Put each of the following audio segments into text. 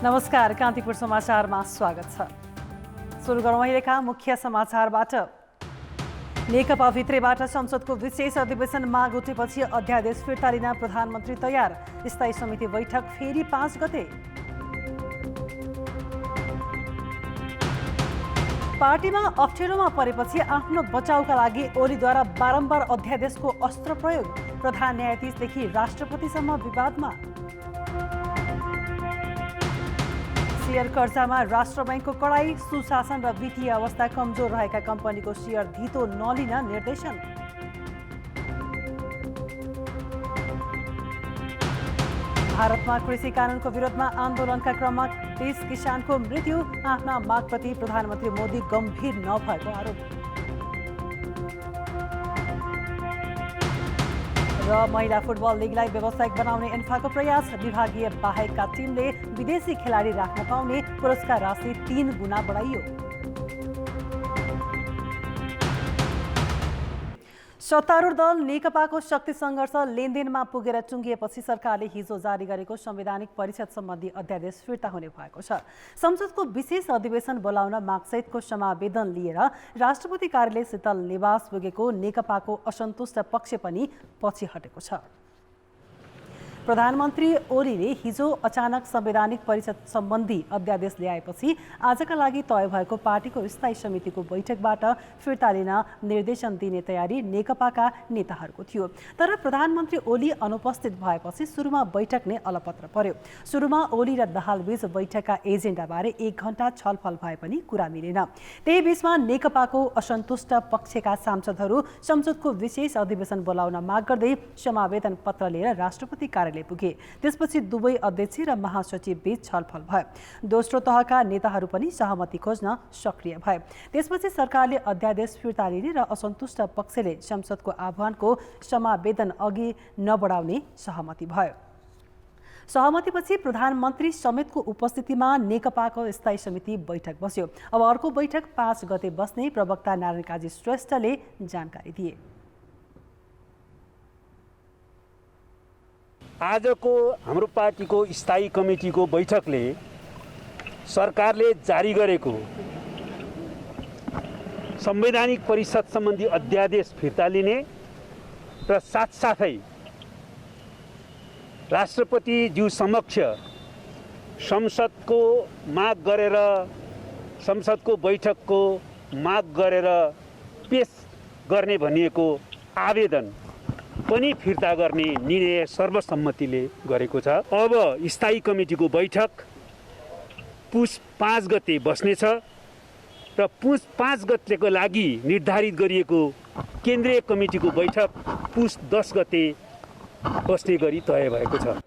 नमस्कार, कान्तिपुर समाचारमा स्वागत छ। सुरु गरौँ अहिलेका मुख्य समाचारबाट। नेकपा भित्रैबाट संसदको विशेष अधिवेशन माग उठेपछि अध्यादेश फिर्ता लिन प्रधानमन्त्री तयार। स्थायी समिति बैठक फेरि 5 गते। पार्टीमा अप्ठ्यारोमा परेपछि आफ्नो बचाउका लागि ओलीद्वारा बारम्बार अध्यादेशको अस्त्र प्रयोग। प्रधान न्यायाधीशदेखि राष्ट्रपतिसम्म विवादमा। शेयर कर्जामा राष्ट्र बैंकको कडाई। सुशासन र वित्तीय अवस्था कमजोर रहेका कम्पनीको शेयर धितो नलिन निर्देशन। भारतमा कृषि कानूनको विरोधमा आन्दोलनका क्रममा 20 किसानको मृत्यु। आफ्ना मागप्रति प्रधानमन्त्री मोदी गम्भीर नभएको आरोप। र महिला फुटबल लिगलाई व्यावसायिक बनाउने एन्फाको प्रयास। विभागीय बाहेकका टिमले विदेशी खेलाडी राख्न पाउने पुरस्कार राशि 3 गुणा बढाइयो। सत्तारूढ दल नेकपाको शक्ति सङ्घर्ष लेनदेनमा पुगेर टुङ्गिएपछि सरकारले हिजो जारी गरेको संवैधानिक परिषद सम्बन्धी अध्यादेश फिर्ता हुने भएको छ। संसदको विशेष अधिवेशन बोलाउन मागसहितको समावेदन लिएर राष्ट्रपति कार्यालय शीतल निवास पुगेको नेकपाको असन्तुष्ट पक्ष पनि पछि हटेको छ। प्रधानमन्त्री ओलीले हिजो अचानक संवैधानिक परिषद सम्बन्धी अध्यादेश ल्याएपछि आजका लागि तय भएको पार्टीको स्थायी समितिको बैठकबाट फिर्ता लिन निर्देशन दिने तयारी नेकपाका नेताहरूको थियो। तर प्रधानमन्त्री ओली अनुपस्थित भएपछि सुरुमा बैठक नै अलपत्र पर्यो। सुरुमा ओली र दाहालबीच बैठकका एजेन्डाबारे 1 घण्टा छलफल भए पनि कुरा मिलेन। त्यही बीचमा नेकपाको असन्तुष्ट पक्षका सांसदहरू संसदको विशेष अधिवेशन बोलाउन माग गर्दै समावेदन पत्र लिएर राष्ट्रपति कार्यालय पुगे। त्यसपछि दुवै अध्यक्ष र महासचिव बीच छलफल भयो। दोस्रो तहका नेताहरू पनि सहमति खोज्न सक्रिय भए। त्यसपछि सरकारले अध्यादेश फिर्ता लिने र असन्तुष्ट पक्षले संसदको आह्वानको समावेदन अघि नबढाउने सहमति भयो। सहमतिपछि प्रधानमन्त्री समेतको उपस्थितिमा नेकपाको स्थायी समिति बैठक बस्यो। अब अर्को बैठक 5 गते बस्ने प्रवक्ता नारायण काजी श्रेष्ठले जानकारी दिए। आजको हाम्रो पार्टीको स्थायी कमिटीको बैठकले सरकारले जारी गरेको संवैधानिक परिषद सम्बन्धी अध्यादेश फिर्ता लिने र साथसाथै राष्ट्रपतिज्यू समक्ष संसदको माग गरेर संसदको बैठकको माग गरेर पेश गर्ने भनिएको आवेदन पनि फिर्ता गर्ने निर्णय सर्वसम्मतिले गरेको छ। अब स्थायी कमिटीको बैठक पुस 5 गते बस्नेछ र पुस 5 गतेको लागि निर्धारित गरिएको केन्द्रीय कमिटीको बैठक पुस 10 गते बस्ने गरी तय भएको छ।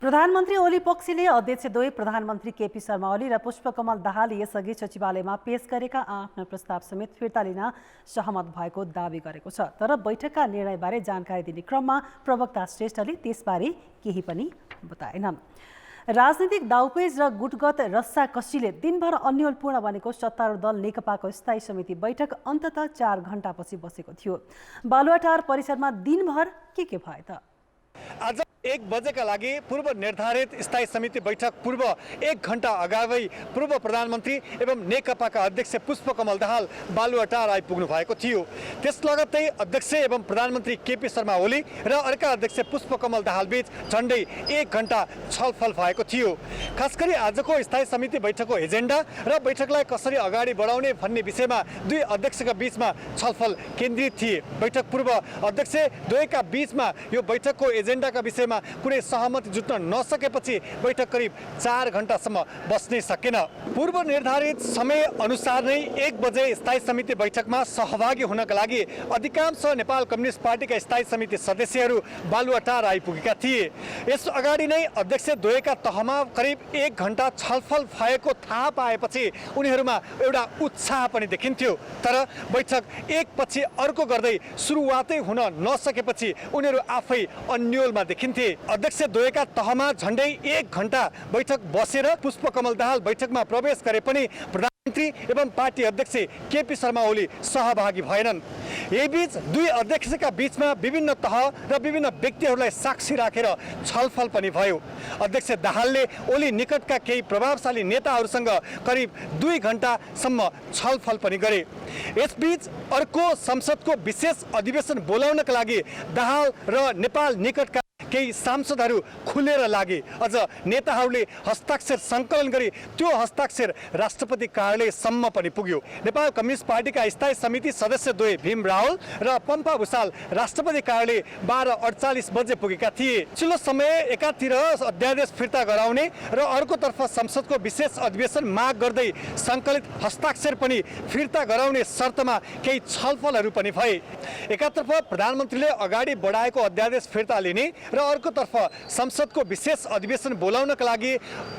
प्रधानमन्त्री ओली पक्षले अध्यक्षद्वय प्रधानमन्त्री केपी शर्मा ओली र पुष्पकमल दाहाल यसअघि सचिवालयमा पेश गरेका आफ्ना प्रस्ताव समेत फिर्ता लिन सहमत भएको दावी गरेको छ। तर बैठकका निर्णयबारे जानकारी दिने क्रममा प्रवक्ता श्रेष्ठले त्यसबारे केही पनि बताएनन्। राजनीतिक दाउपेच र गुटगत रस्साकसीले दिनभर अन्यलपूर्ण बनेको सत्तारूढ दल नेकपाको स्थायी समिति बैठक अन्ततः 4 घण्टापछि बसेको थियो। बालुवाटार परिसरमा दिनभर के भयो त? आज 1 बजेका लागि पूर्व निर्धारित स्थायी समिति बैठक पूर्व 1 घण्टा अगावै पूर्व प्रधानमन्त्री एवं नेकपाका अध्यक्ष पुष्पकमल दाहाल बालुवाटार आइपुग्नु भएको थियो। त्यस लगत्तै अध्यक्ष एवं प्रधानमन्त्री केपी शर्मा ओली र अर्का अध्यक्ष पुष्पकमल दाहाल बीच झण्डै 1 घण्टा छलफल भएको थियो। खास गरी आजको स्थायी समिति बैठकको एजेन्डा र बैठकलाई कसरी अगाडि बढाउने भन्ने विषयमा दुई अध्यक्षका बीचमा छलफल केन्द्रित थिए। बैठक पूर्व अध्यक्ष द्वयका बीचमा यो बैठकको एजेन्डाका विषयमा कुनै सहमति जुट्न नसकेपछि बैठक करिब 4 घण्टासम्म बस्नै सकेन। पूर्व निर्धारित समय अनुसार नै 1 बजे स्थायी समिति बैठकमा सहभागी हुनका लागि अधिकांश नेपाल कम्युनिस्ट पार्टीका स्थायी समिति सदस्यहरू बालुवाटार आइपुगेका थिए। यस अगाडि नै अध्यक्ष द्वयका तहमा करिब 1 घण्टा छलफल भएको थाहा पाएपछि उनीहरूमा एउटा उत्साह पनि देखिन्थ्यो। तर बैठक एकपछि अर्को गर्दै सुरुवातै हुन नसकेपछि उनीहरू आफै अन्योलमा देखिन्थे। अध्यक्ष द्वयका तहमा झण्डै 1 घण्टा बैठक बसेर पुष्पकमल दाहाल बैठकमा प्रवेश गरे पनि मन्त्री एवं पार्टी अध्यक्ष केपी शर्मा ओली सहभागी भएनन्। यही बीच दुई अध्यक्षका बीचमा विभिन्न तह र विभिन्न व्यक्तिहरूलाई साक्षी राखेर छलफल पनि भयो। अध्यक्ष दाहालले ओली निकटका केही प्रभावशाली नेताहरूसँग करिब 2 घण्टासम्म छलफल पनि गरे। यसबीच अर्को संसदको विशेष अधिवेशन बोलाउनका लागि दाहाल र नेपाल निकटका केही सांसदहरू खुलेर लागे। अझ नेताहरूले हस्ताक्षर सङ्कलन गरी त्यो हस्ताक्षर राष्ट्रपति कार्यालयसम्म पनि पुग्यो। नेपाल कम्युनिस्ट पार्टीका स्थायी समिति सदस्य द्वय भीम रावल र पम्पा भुसाल राष्ट्रपति कार्यालय 12:48 बजे पुगेका थिए। पछिल्लो समय एकातिर अध्यादेश फिर्ता गराउने र अर्कोतर्फ संसदको विशेष अधिवेशन माग गर्दै सङ्कलित हस्ताक्षर पनि फिर्ता गराउने शर्तमा केही छलफलहरू पनि भए। एकातर्फ प्रधानमन्त्रीले अगाडि बढाएको अध्यादेश फिर्ता लिने र अर्कोतर्फ संसदको विशेष अधिवेशन बोलाउनका लागि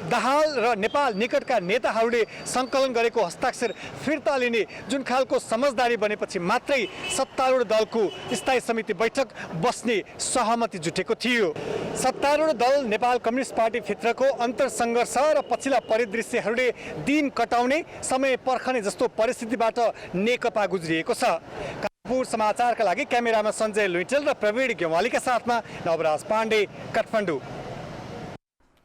दाहाल र नेपाल निकटका नेताहरूले सङ्कलन गरेको हस्ताक्षर फिर्ता लिने जुन खालको समझदारी बनेपछि मात्रै सत्तारूढ दलको स्थायी समिति बैठक बस्ने सहमति जुटेको थियो। सत्तारूढ दल नेपाल कम्युनिस्ट पार्टी भित्रको अन्तरसङ्घर्ष र पछिल्ला परिदृश्यहरूले दिन कटाउने समय पर्खने जस्तो परिस्थितिबाट नेकपा गुज्रिएको छ। कानपुर समाचारका लागि क्यामेरामा सञ्जय लुइटेल र प्रवीण गेवालीका साथमा नवराज पाण्डे, काठमाडौँ।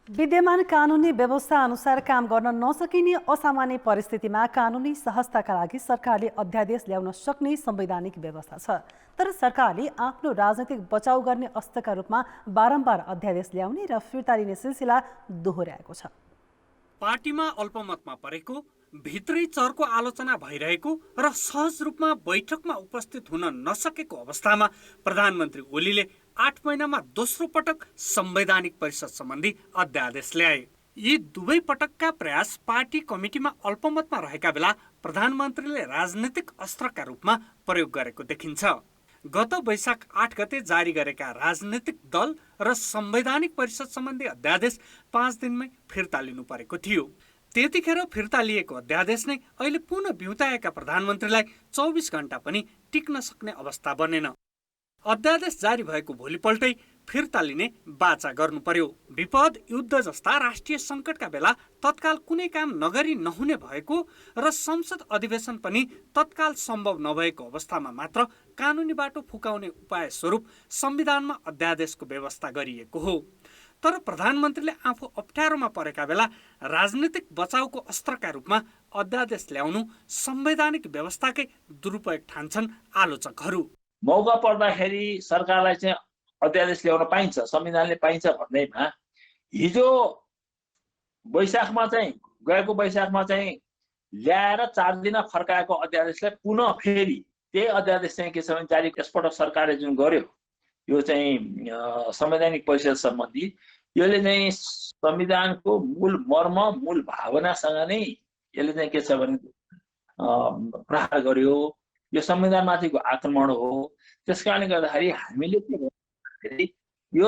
विद्यमान कानुनी व्यवस्था अनुसार काम गर्न नसकिने असामान्य परिस्थितिमा कानुनी सहजताका लागि सरकारले अध्यादेश ल्याउन सक्ने संवैधानिक व्यवस्था छ। तर सरकारले आफ्नो राजनीतिक बचाउ गर्ने अस्त्रका रूपमा बारम्बार अध्यादेश ल्याउने र फिर्ता लिने सिलसिला दोहोर्याएको छ। पार्टीमा अल्पमतमा परेको, भित्रै चरको आलोचना भइरहेको र सहज रूपमा बैठकमा उपस्थित हुन नसकेको अवस्थामा प्रधानमन्त्री ओलीले 8 महिनामा दोस्रो पटक संवैधानिक परिषद सम्बन्धी अध्यादेश ल्याए। यी दुवै पटकका प्रयास पार्टी कमिटीमा अल्पमतमा रहेका बेला प्रधानमन्त्रीले राजनीतिक अस्त्रका रूपमा प्रयोग गरेको देखिन्छ। गत वैशाख 8 गते जारी गरेका राजनीतिक दल र संवैधानिक परिषद सम्बन्धी अध्यादेश 5 दिनमै फिर्ता लिनु परेको थियो। त्यतिखेर फिर्ता लिएको अध्यादेश नै अहिले पुनः बिउताएका प्रधानमन्त्रीलाई 24 घण्टा पनि टिक्न सक्ने अवस्था बनेन। अध्यादेश जारी भएको भोलिपल्टै फिर्ता लिने बाचा गर्नु पर्यो। विपद, युद्ध जस्ता राष्ट्रिय सङ्कटका बेला तत्काल कुनै काम नगरी नहुने भएको र संसद अधिवेशन पनि तत्काल सम्भव नभएको अवस्थामा मात्र कानुनी बाटो फुकाउने उपाय स्वरूप संविधानमा अध्यादेशको व्यवस्था गरिएको हो। तर प्रधानमन्त्रीले आफू अप्ठ्यारोमा परेका बेला राजनीतिक बचाउको अस्त्रका रूपमा अध्यादेश ल्याउनु संवैधानिक व्यवस्थाकै दुरुपयोग ठान्छन् आलोचकहरू। मौका पर्दाखेरि सरकारलाई चाहिँ अध्यादेश ल्याउन पाइन्छ, संविधानले पाइन्छ भन्दैमा हिजो गएको वैशाखमा चाहिँ ल्याएर 4 दिन फर्काएको अध्यादेशलाई पुनः फेरि त्यही अध्यादेश चाहिँ के छ भने जारी यसपटक सरकारले जुन गर्यो यो चाहिँ संवैधानिक परिषद सम्बन्धी, यसले चाहिँ संविधानको मूल मर्म, मूल भावनासँग नै यसले चाहिँ के छ भने प्रहार गर्यो। यो संविधानमाथिको आक्रमण हो। त्यसकारणले गर्दाखेरि हामीले के भन्दाखेरि यो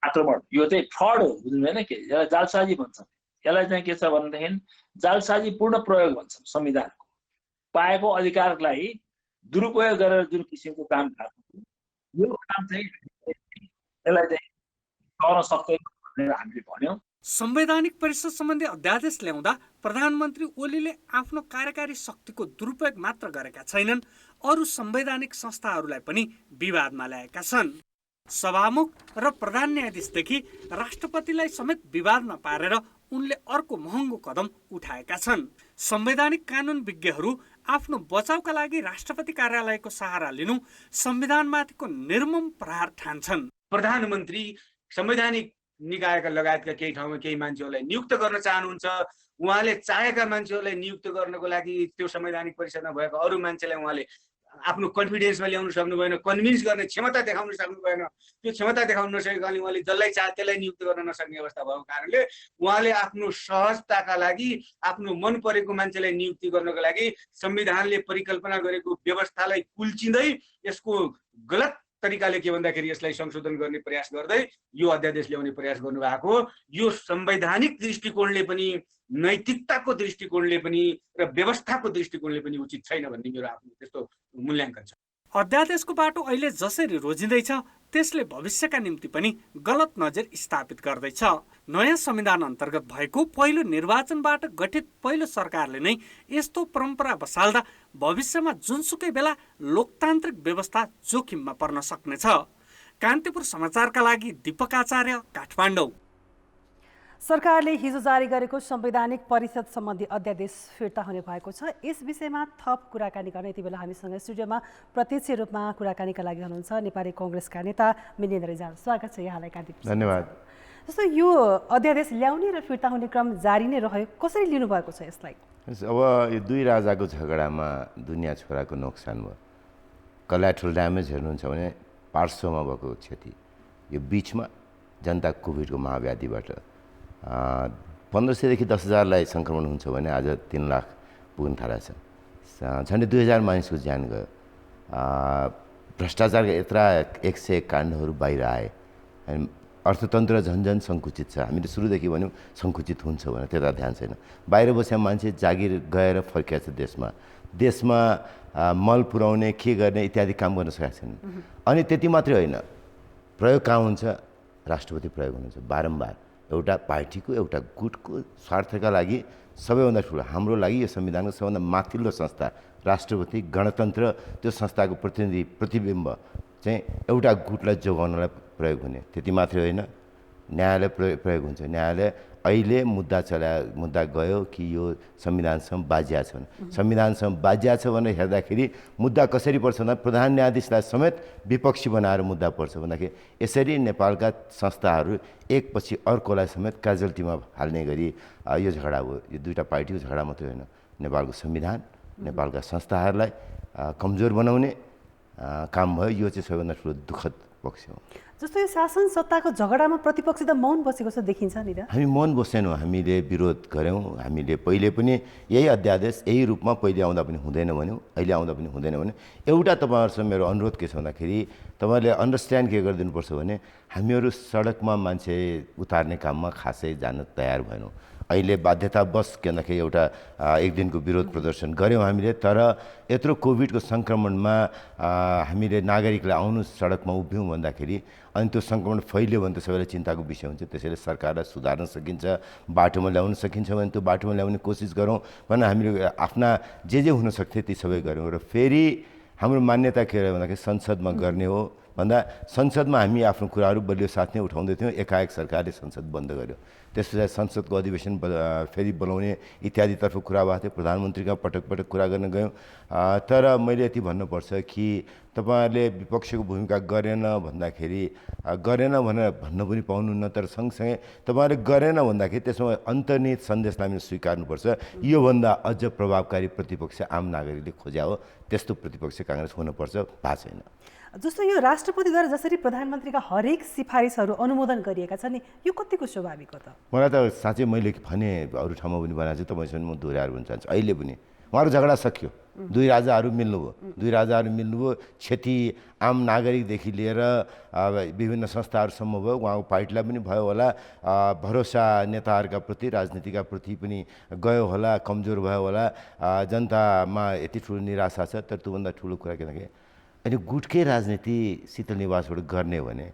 आक्रमण यो चाहिँ फ्रड हो, बुझ्नुभएन के, यसलाई जालसाजी भन्छ। यसलाई चाहिँ के छ भनेदेखि जालसाजी पूर्ण प्रयोग भन्छ। संविधानको पाएको अधिकारलाई दुरुपयोग गरेर जुन किसिमको काम भएको यो काम चाहिँ यसलाई चाहिँ गर्न सक्दैन भनेर हामीले भन्यौँ। संवैधानिक परिषद सम्बन्धी अध्यादेश ल्याउँदा प्रधानमन्त्री ओलीले आफ्नो कार्यकारी शक्तिको दुरुपयोग मात्र गरेका छैनन्, अरू संवैधानिक संस्थाहरूलाई पनि विवादमा ल्याएका छन्। सभामुख र प्रधान न्यायाधीशदेखि राष्ट्रपतिलाई समेत विवादमा पारेर उनले अर्को महँगो कदम उठाएका छन्। संवैधानिक कानुन विज्ञहरू आफ्नो बचाउका लागि राष्ट्रपति कार्यालयको सहारा लिनु संविधानमाथिको निर्मम प्रहार ठान्छन्। प्रधानमन्त्री संवैधानिक निकायका लगायतका केही ठाउँमा केही मान्छेहरूलाई नियुक्त गर्न चाहनुहुन्छ। उहाँले चाहेका मान्छेहरूलाई नियुक्त गर्नको लागि त्यो संवैधानिक परिषदमा भएको अरू मान्छेलाई उहाँले आफ्नो कन्फिडेन्समा ल्याउन सक्नु भएन, कन्भिन्स गर्ने क्षमता देखाउन सक्नु भएन। त्यो क्षमता देखाउन नसकेकाले उहाँले जसलाई चाहे त्यसलाई नियुक्त गर्न नसक्ने अवस्था भएको कारणले उहाँले आफ्नो सहजताका लागि आफ्नो मन परेको मान्छेलाई नियुक्ति गर्नको लागि संविधानले परिकल्पना गरेको व्यवस्थालाई कुल्चिँदै यसको गलत तरिकाले के भन्दाखेरि यसलाई संशोधन गर्ने प्रयास गर्दै यो अध्यादेश ल्याउने प्रयास गर्नुभएको हो। यो संवैधानिक दृष्टिकोणले पनि, नैतिकताको दृष्टिकोणले पनि र व्यवस्थाको दृष्टिकोणले पनि उचित छैन भन्ने मेरो आफ्नो त्यस्तो मूल्याङ्कन छ। अध्यादेशको बाटो अहिले जसरी रोजिँदैछ त्यसले भविष्यका निम्ति पनि गलत नजर स्थापित गर्दैछ। नयाँ संविधान अन्तर्गत भएको पहिलो निर्वाचनबाट गठित पहिलो सरकारले नै यस्तो परम्परा बसाल्दा भविष्यमा जुनसुकै बेला लोकतान्त्रिक व्यवस्था जोखिममा पर्न सक्नेछ। कान्तिपुर समाचारका लागि दीपक आचार्य, काठमाडौँ। सरकारले हिजो जारी गरेको संवैधानिक परिषद सम्बन्धी अध्यादेश फिर्ता हुने भएको छ। यस विषयमा थप कुराकानी गर्न यति बेला हामीसँग स्टुडियोमा प्रत्यक्ष रूपमा कुराकानीका लागि हुनुहुन्छ नेपाली कांग्रेसका नेता मिनेन्द्र रिजाल। स्वागत छ यहाँलाई कान्तिपुर। धन्यवाद। जस्तो यो अध्यादेश ल्याउने र फिर्ता हुने क्रम जारी नै रह्यो, कसरी लिनुभएको छ यसलाई? अब यो दुई राजाको झगडामा दुनियाँ छोराको नोक्सान भयो। कोल्याट्रल ड्यामेज हेर्नुहुन्छ भने पार्श्वमा भएको क्षति, यो बिचमा जनता कोभिडको महाव्याधिबाट 1500देखि 10,000लाई सङ्क्रमण हुन्छ भने आज 3 लाख पुग्न थालेको छ। झन्डै 2000 मानिसको ज्यान गयो। भ्रष्टाचारका यत्रा 101 काण्डहरू बाहिर आए। अनि अर्थतन्त्र झन्झन सङ्कुचित छ। हामीले सुरुदेखि भन्यौँ सङ्कुचित हुन्छ भने त्यता ध्यान छैन। बाहिर बसेका मान्छे जागिर गएर फर्किया छ देशमा मल पुर्याउने के गर्ने इत्यादि काम गर्न सकेका छैनन्। अनि त्यति मात्रै होइन, प्रयोग कहाँ हुन्छ? राष्ट्रपति प्रयोग हुनुहुन्छ बारम्बार। एउटा पार्टीको एउटा गुटको स्वार्थका लागि सबैभन्दा ठुलो, हाम्रो लागि यो संविधानको सबैभन्दा माथिल्लो संस्था राष्ट्रपति गणतन्त्र, त्यो संस्थाको प्रतिबिम्ब चाहिँ एउटा गुटलाई जोगाउनलाई प्रयोग हुने। त्यति मात्रै होइन, न्यायालय प्रयोग हुन्छ। न्यायालय अहिले मुद्दा गयो कि यो संविधानसँग बाजिया छन्। संविधानसँग बाजिया छ भनेर हेर्दाखेरि मुद्दा कसरी पर्छ भन्दा प्रधान न्यायाधीशलाई समेत विपक्षी बनाएर मुद्दा पर्छ भन्दाखेरि यसरी नेपालका संस्थाहरू एकपछि अर्कोलाई समेत क्याजुअल्टीमा हाल्ने गरी यो झगडा हो। यो दुईवटा पार्टीको झगडा मात्रै होइन, नेपालको संविधान, नेपालका संस्थाहरूलाई कमजोर बनाउने काम भयो। यो चाहिँ सबैभन्दा ठुलो दुःखद पक्ष हो। जस्तो यो शासन सत्ताको झगडामा प्रतिपक्ष त मौन बसेको जस्तो देखिन्छ नि त। हामी मौन बसेनौँ, हामीले विरोध गऱ्यौँ। हामीले पहिले पनि यही अध्यादेश यही रूपमा पहिले आउँदा पनि हुँदैन भन्यौँ, अहिले आउँदा पनि हुँदैन भन्यो। एउटा तपाईँहरूसँग मेरो अनुरोध के छ भन्दाखेरि तपाईँहरूले अन्डरस्ट्यान्ड के गरिदिनुपर्छ भने हामीहरू सडकमा मान्छे उतार्ने काममा खासै जान तयार भएनौँ। अहिले बाध्यतावश के भन्दाखेरि एउटा एक दिनको विरोध प्रदर्शन गऱ्यौँ हामीले। तर यत्रो कोभिडको सङ्क्रमणमा हामीले नागरिकलाई आउनु सडकमा उभियौँ भन्दाखेरि अनि त्यो सङ्क्रमण फैल्यो भने त सबैलाई चिन्ताको विषय हुन्छ। त्यसैले सरकारलाई सुधार्न सकिन्छ, बाटोमा ल्याउन सकिन्छ भने त्यो बाटोमा ल्याउने कोसिस गरौँ भनेर हामीले आफ्ना जे हुन सक्थ्यो ती सबै गऱ्यौँ। र फेरि हाम्रो मान्यता के रह्यो भन्दाखेरि संसदमा गर्ने हो भन्दा संसदमा हामी आफ्नो कुराहरू बलियो साथ नै उठाउँदै थियौँ। एकाएक सरकारले संसद बन्द गर्यो। त्यस पछाडि संसदको अधिवेशन फेरि बोलाउने इत्यादितर्फ कुरा भएको थियो। प्रधानमन्त्रीका पटक कुरा गर्न गयौँ। तर मैले यति भन्नुपर्छ कि तपाईँहरूले विपक्षको भूमिका गरेन भन्दाखेरि गरेन भनेर भन्न पनि पाउनुहुन्न। तर सँगसँगै तपाईँहरूले गरेन भन्दाखेरि त्यसमा अन्तर्निहित सन्देशलाई हामीले स्वीकार्नुपर्छ। योभन्दा अझ प्रभावकारी प्रतिपक्ष आम नागरिकले खोज्या हो, त्यस्तो प्रतिपक्ष काङ्ग्रेस हुनुपर्छ, भएको छैन। जस्तो यो राष्ट्रपतिद्वारा जसरी प्रधानमन्त्रीका हरेक सिफारिसहरू अनुमोदन गरिएका छन् नि, यो कतिको स्वाभाविक हो त? मलाई त साँच्चै मैले भने अरू ठाउँमा पनि भनेको छु, तपाईँसँग म दोहोऱ्याएर भन्न चाहन्छु। अहिले पनि उहाँहरू झगडा सक्यो, दुई राजाहरू मिल्नुभयो। क्षति आम नागरिकदेखि लिएर विभिन्न संस्थाहरूसम्म भयो। उहाँको पार्टीलाई पनि भयो होला, भरोसा नेताहरूका प्रति, राजनीतिका प्रति पनि गयो होला, कमजोर भयो होला। जनतामा यति ठुलो निराशा छ। तर त्योभन्दा ठुलो कुरा के भन्दाखेरि अनि गुटकै राजनीति शीतल निवासबाट गर्ने हो भने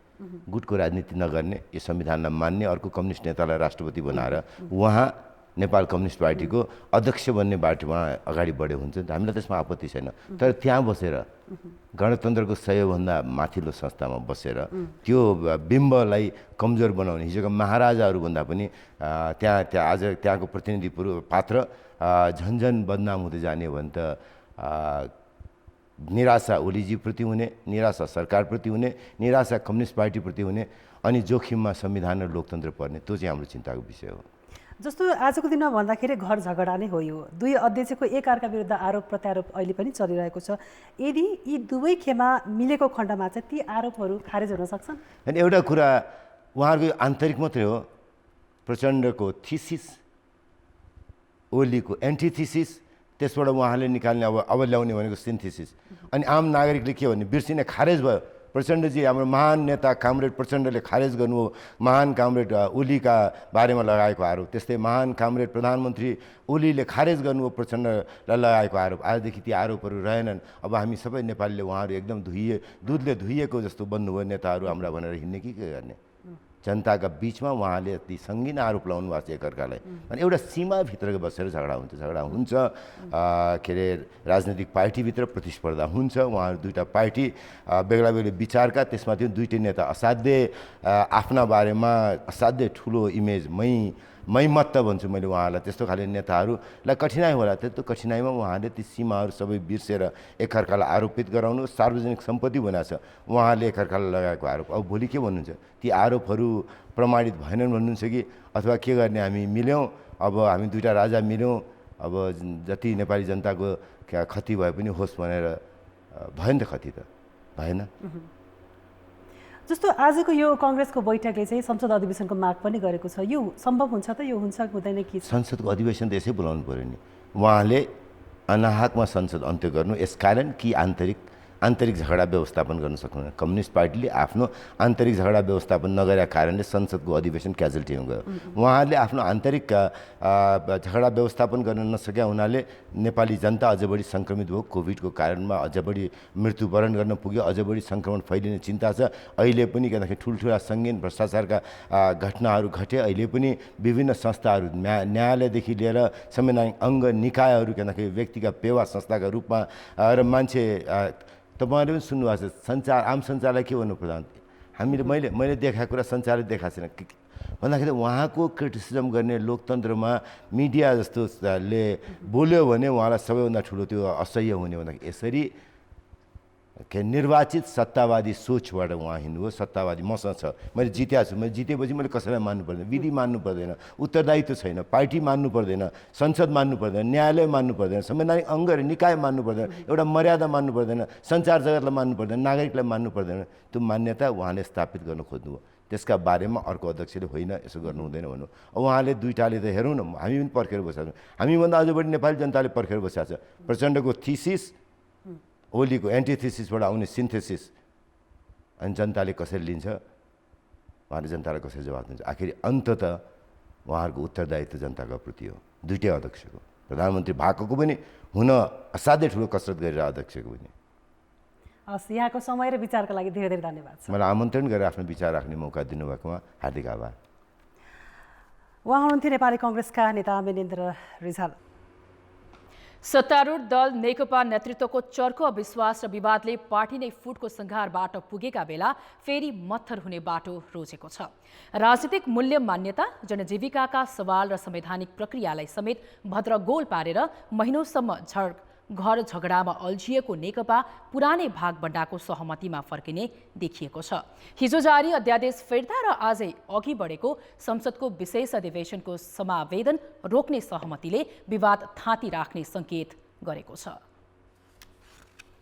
गुटको राजनीति नगर्ने, यो संविधानलाई मान्ने, अर्को कम्युनिस्ट नेतालाई राष्ट्रपति बनाएर उहाँ नेपाल कम्युनिस्ट पार्टीको अध्यक्ष बन्ने बाटोमा अगाडि बढ्यो हुन्छ। हामीलाई त्यसमा आपत्ति छैन। तर त्यहाँ बसेर गणतन्त्रको सबैभन्दा माथिल्लो संस्थामा बसेर त्यो बिम्बलाई कमजोर बनाउने, हिजोका महाराजाहरूभन्दा पनि आज त्यहाँको प्रतिनिधि पात्र झन्झन बदनाम हुँदै जाने हो भने त निराशा ओलीजीप्रति हुने, निराशा सरकारप्रति हुने, निराशा कम्युनिस्ट पार्टीप्रति हुने, अनि जोखिममा संविधान र लोकतन्त्र पर्ने, त्यो चाहिँ हाम्रो चिन्ताको विषय हो। जस्तो आजको दिनमा भन्दाखेरि घर झगडा नै हो यो। दुई अध्यक्षको एकअर्का विरुद्ध आरोप प्रत्यारोप अहिले पनि चलिरहेको छ। यदि यी दुवै खेमा मिलेको खण्डमा चाहिँ ती आरोपहरू खारेज हुन सक्छन्? अनि एउटा कुरा उहाँहरूको आन्तरिक मात्रै हो, प्रचण्डको थिसिस, ओलीको एन्टिथिसिस, त्यसबाट उहाँले निकाल्ने अब ल्याउने भनेको सिन्थेसिस। अनि आम नागरिकले के भन्ने बिर्सिने, खारेज भयो। प्रचण्डजी हाम्रो महान नेता कामरेड प्रचण्डले खारेज गर्नुभयो महान कामरेड ओलीका बारेमा लगाएको आरोप। त्यस्तै महान कामरेड प्रधानमन्त्री ओलीले खारेज गर्नुभयो प्रचण्डलाई लगाएको आरोप। आजदेखि ती आरोपहरू रहेनन्। अब हामी सबै नेपालीले उहाँहरू एकदम दुधले धुइएको जस्तो बन्नुभयो नेताहरू हाम्रा भनेर हिँड्ने के गर्ने? जनताका बिचमा उहाँले यति सङ्गीन आरोप लगाउनु भएको छ एकअर्कालाई। अनि एउटा सीमाभित्र बसेर झगडा हुन्छ के अरे राजनैतिक पार्टीभित्र प्रतिस्पर्धा हुन्छ। उहाँहरू दुईवटा पार्टी बेग्ला बेग्लै विचारका, त्यसमा त्यो दुईटै नेता असाध्य आफ्ना बारेमा असाध्य ठुलो इमेज मै मत भन्छु मैले उहाँहरूलाई। त्यस्तो खाले नेताहरूलाई कठिनाइ होला। त्यस्तो कठिनाइमा उहाँले ती सीमाहरू सबै बिर्सेर एकअर्कालाई आरोपित गराउनु सार्वजनिक सम्पत्ति बनाएको छ उहाँले एकअर्कालाई लगाएको आरोप। अब भोलि के भन्नुहुन्छ? ती आरोपहरू प्रमाणित भएनन् भन्नुहुन्छ कि अथवा के गर्ने? हामी मिल्यौँ, अब हामी दुईवटा राजा मिल्यौँ, अब जति नेपाली जनताको क्षति भए पनि होस् भनेर भयो नि त? क्षति त भएन। जस्तो आजको यो कङ्ग्रेसको बैठकले चाहिँ संसद अधिवेशनको माग पनि गरेको छ, यो सम्भव हुन्छ त? यो हुन्छ हुँदैन कि? संसदको अधिवेशन त यसै बोलाउनु पऱ्यो नि। उहाँले अनाहकमा संसद अन्त्य गर्नु यसकारण कि आन्तरिक झगडा व्यवस्थापन गर्न सक्नुहुन्न। कम्युनिस्ट पार्टीले आफ्नो आन्तरिक झगडा व्यवस्थापन नगरेका कारणले संसदको अधिवेशन क्याजुअल्टीमा गयो। उहाँहरूले आफ्नो आन्तरिक झगडा व्यवस्थापन गर्न नसकेका हुनाले नेपाली जनता अझ बढी सङ्क्रमित भयो। कोभिडको कारणमा अझ बढी मृत्युवरण गर्न पुग्यो, अझ बढी सङ्क्रमण फैलिने चिन्ता छ। अहिले पनि किनकि ठुल्ठुला सङ्गीन भ्रष्टाचारका घटनाहरू घटे। अहिले पनि विभिन्न संस्थाहरू न्यायालयदेखि लिएर संवैधानिक अङ्ग निकायहरू किनकि व्यक्तिका पेवा संस्थाका रूपमा र मान्छे तपाईँहरूले पनि सुन्नुभएको छ। आम सञ्चारलाई के भन्नु प्रधान? मैले देखाएको कुरा सञ्चारले देखाएको छैन भन्दाखेरि उहाँको क्रिटिसिजम गर्ने लोकतन्त्रमा मिडिया जस्तोले बोल्यो भने उहाँलाई सबैभन्दा ठुलो त्यो असह्य हुने भन्दाखेरि यसरी निर्वाचित सत्तावादी सोचबाट उहाँ हिँड्नुभयो। सत्तावादी मसँग छ, मैले जितेको छु, मैले जितेपछि मैले कसैलाई मान्नु पर्दैन, विधि मान्नु पर्दैन, उत्तरदायित्व छैन, पार्टी मान्नु पर्दैन, संसद मान्नु पर्दैन, न्यायालय मान्नु पर्दैन, संवैधानिक अङ्ग र निकाय मान्नु पर्दैन, एउटा मर्यादा मान्नु पर्दैन, सञ्चार जगतलाई मान्नु पर्दैन, नागरिकलाई मान्नु पर्दैन। त्यो मान्यता उहाँले स्थापित गर्न खोज्नुभयो। त्यसका बारेमा अर्को अध्यक्षले होइन यसो गर्नु हुँदैन भन्नु। अब उहाँले दुईटाले त हेरौँ न, हामी पनि पर्खेर बसेका छौँ। हामीभन्दा अझ बढी नेपाली जनताले पर्खेर बसेका छ। प्रचण्डको थिसिस, ओलीको एन्टिथिसिसबाट आउने सिन्थेसिस, अनि जनताले कसरी लिन्छ, उहाँले जनतालाई कसरी जवाब दिन्छ? आखिर अन्ततः उहाँहरूको उत्तरदायित्व जनताको प्रति हो। दुईटै अध्यक्षको, प्रधानमन्त्री भएको पनि हुन असाध्यै ठुलो कसरत गरेर अध्यक्षको पनि। हस्, यहाँको समय र विचारका लागि धेरै धेरै धन्यवाद छ। मलाई आमन्त्रण गरेर आफ्नो विचार राख्ने मौका दिनुभएकोमा हार्दिक आभार। उहाँ हुनुहुन्थ्यो नेपाली कङ्ग्रेसका नेता मेनेन्द्र रिजाल। सत्तारूढ दल नेकपा नेतृत्वको चर्को अविश्वास र विवादले पार्टी नै फुटको सङ्घारबाट पुगेका बेला फेरि मत्थर हुने बाटो रोजेको छ। राजनीतिक मूल्य मान्यता, जनजीविकाका सवाल र संवैधानिक प्रक्रियालाई समेत भद्रगोल पारेर महिनौसम्म घर झगडामा अल्झिएको नेकपा पुरानै भागबण्डाको सहमतिमा फर्किने देखिएको छ। हिजो जारी अध्यादेश फिर्ता र आजै अघि बढेको संसदको विशेष अधिवेशनको समावेदन रोक्ने सहमतिले विवाद थाँती राख्ने सङ्केत गरेको छ।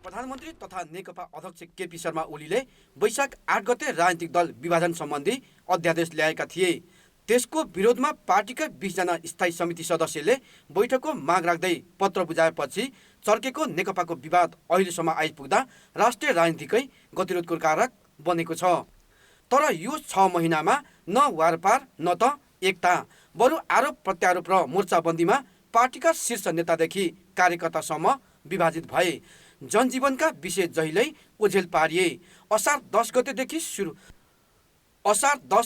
प्रधानमन्त्री तथा नेकपा अध्यक्ष केपी शर्मा ओलीले वैशाख 8 गते राजनीतिक दल विभाजन सम्बन्धी अध्यादेश ल्याएका थिए। त्यसको विरोधमा पार्टीका 20 जना स्थायी समिति सदस्यले बैठकको माग राख्दै पत्र बुझाएपछि चर्केको नेकपाको विवाद अहिलेसम्म आइपुग्दा राष्ट्रिय राजनीतिकै गतिरोधको कारक बनेको छ। तर यो 6 महिनामा न वारपार न त एकता, बरु आरोप प्रत्यारोप र मोर्चाबन्दीमा पार्टीका शीर्ष नेतादेखि कार्यकर्तासम्म विभाजित भए। जनजीवनका विषय जहिल्यै ओझेल पारिए। असार 10